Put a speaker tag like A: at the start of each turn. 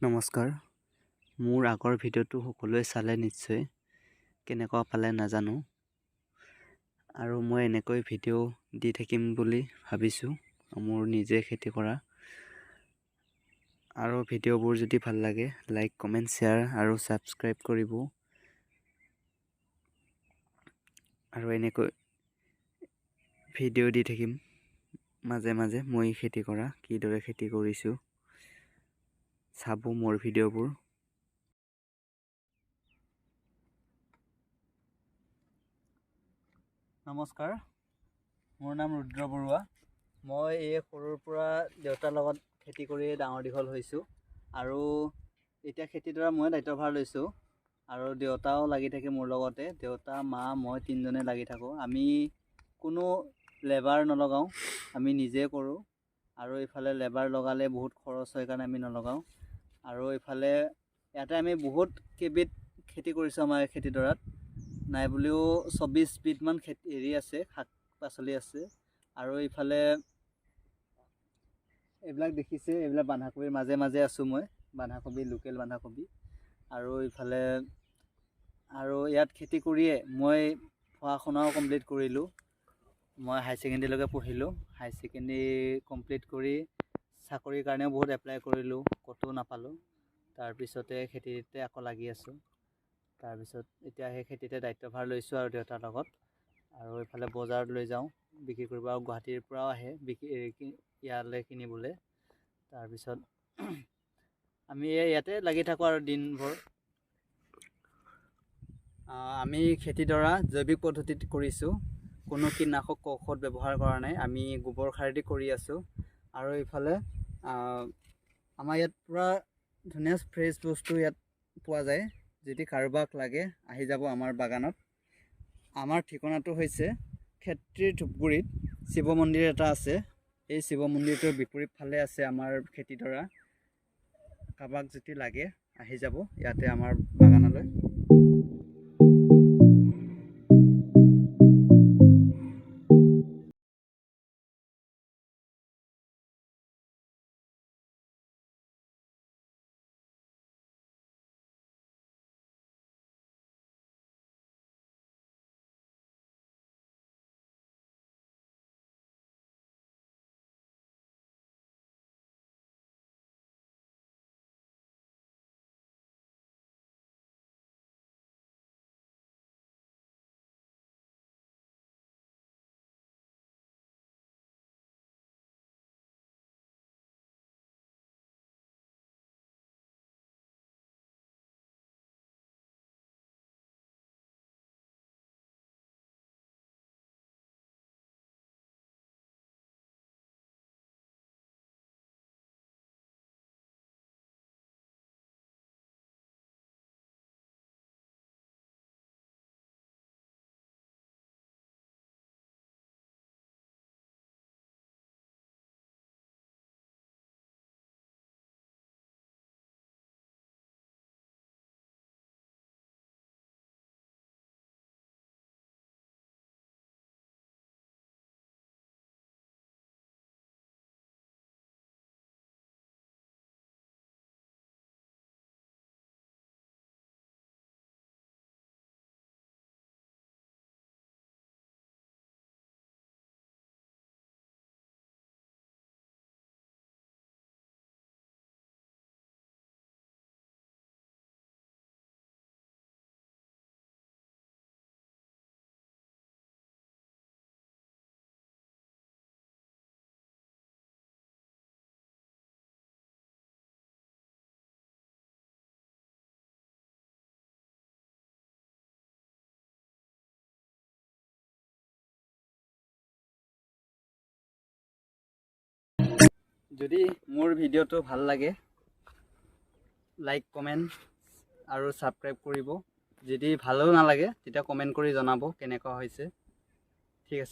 A: নমস্কাৰ। মোৰ আগৰ ভিডিঅ'টো সকলোৱে চালে নিশ্চয়, কেনেকুৱা পালে নাজানো। আৰু মই এনেকৈ ভিডিঅ' দি থাকিম বুলি ভাবিছোঁ, মোৰ নিজে খেতি কৰা। আৰু ভিডিঅ'বোৰ যদি ভাল লাগে, লাইক, কমেণ্ট, শ্বেয়াৰ আৰু ছাবস্ক্ৰাইব কৰিব। আৰু এনেকৈ ভিডিঅ' দি থাকিম মাজে মাজে মই খেতি কৰা, কিদৰে খেতি কৰিছোঁ চাব মোৰ ভিডিঅ'বোৰ। নমস্কাৰ, মোৰ নাম ৰুদ্ৰ বৰুৱা। মই এই সৰুৰ পৰা দেউতাৰ লগত খেতি কৰি ডাঙৰ দীঘল হৈছোঁ। আৰু এতিয়া খেতিডৰা মই দায়িত্বভাৰ লৈছোঁ। আৰু দেউতাও লাগি থাকে মোৰ লগতে। দেউতা, মা, মই তিনিজনে লাগি থাকোঁ। আমি কোনো লেবাৰ নলগাওঁ, আমি নিজে কৰোঁ। আৰু ইফালে লেবাৰ লগালে বহুত খৰচ হয় কাৰণে আমি নলগাওঁ। আৰু ইফালে ইয়াতে আমি বহুত কেইবিধ খেতি কৰিছোঁ আমাৰ এই খেতিডৰাত। নাই বুলিও 24 বিধমান হেৰি আছে, শাক পাচলি আছে। আৰু ইফালে এইবিলাক দেখিছে, এইবিলাক বন্ধাকবিৰ মাজে মাজে আছোঁ মই, বন্ধাকবি, লোকেল বন্ধাকবি। আৰু ইফালে আৰু ইয়াত খেতি কৰিয়ে মই পঢ়া শুনাও কমপ্লিট কৰিলোঁ। মই হাই ছেকেণ্ডেৰীলৈকে পঢ়িলোঁ। হাই ছেকেণ্ডেৰী কমপ্লিট কৰি চাকৰিৰ কাৰণেও বহুত এপ্লাই কৰিলোঁ, ক'তো নাপালোঁ। তাৰপিছতে খেতিতে আকৌ লাগি আছোঁ। তাৰপিছত এতিয়া সেই খেতিতে দায়িত্বভাৰ লৈছোঁ আৰু দেউতাৰ লগত। আৰু এইফালে বজাৰত লৈ যাওঁ বিক্ৰী কৰিব, আৰু গুৱাহাটীৰ পৰাও আহে ইয়ালৈ কিনিবলৈ। তাৰপিছত আমি ইয়াতে লাগি থাকোঁ আৰু দিনভৰ। আমি খেতিডৰা জৈৱিক পদ্ধতিত কৰিছোঁ, কোনো কীটনাশক ঔষধ ব্যৱহাৰ কৰা নাই। আমি গোবৰ সাৰেদি কৰি আছোঁ। আৰু ইফালে আমাৰ ইয়াত পূৰা ধুনীয়া ফ্ৰেছ বস্তু ইয়াত পোৱা যায়। যদি কাৰোবাক লাগে আহি যাব আমাৰ বাগানত। আমাৰ ঠিকনাটো হৈছে ক্ষেত্ৰীৰ ধূপগুৰিত শিৱ মন্দিৰ এটা আছে। এই শিৱ মন্দিৰটোৰ বিপৰীত ফালে আছে আমাৰ খেতিডৰা। কাৰোবাক যদি লাগে আহি যাব ইয়াতে আমাৰ বাগানলৈ। যদি মোৰ ভিডিঅ'টো ভাল লাগে, লাইক, কমেণ্ট আৰু ছাবস্ক্ৰাইব কৰিব। যদি ভালো নালাগে তেতিয়া কমেণ্ট কৰি জনাব কেনেকুৱা হৈছে। ঠিক আছে।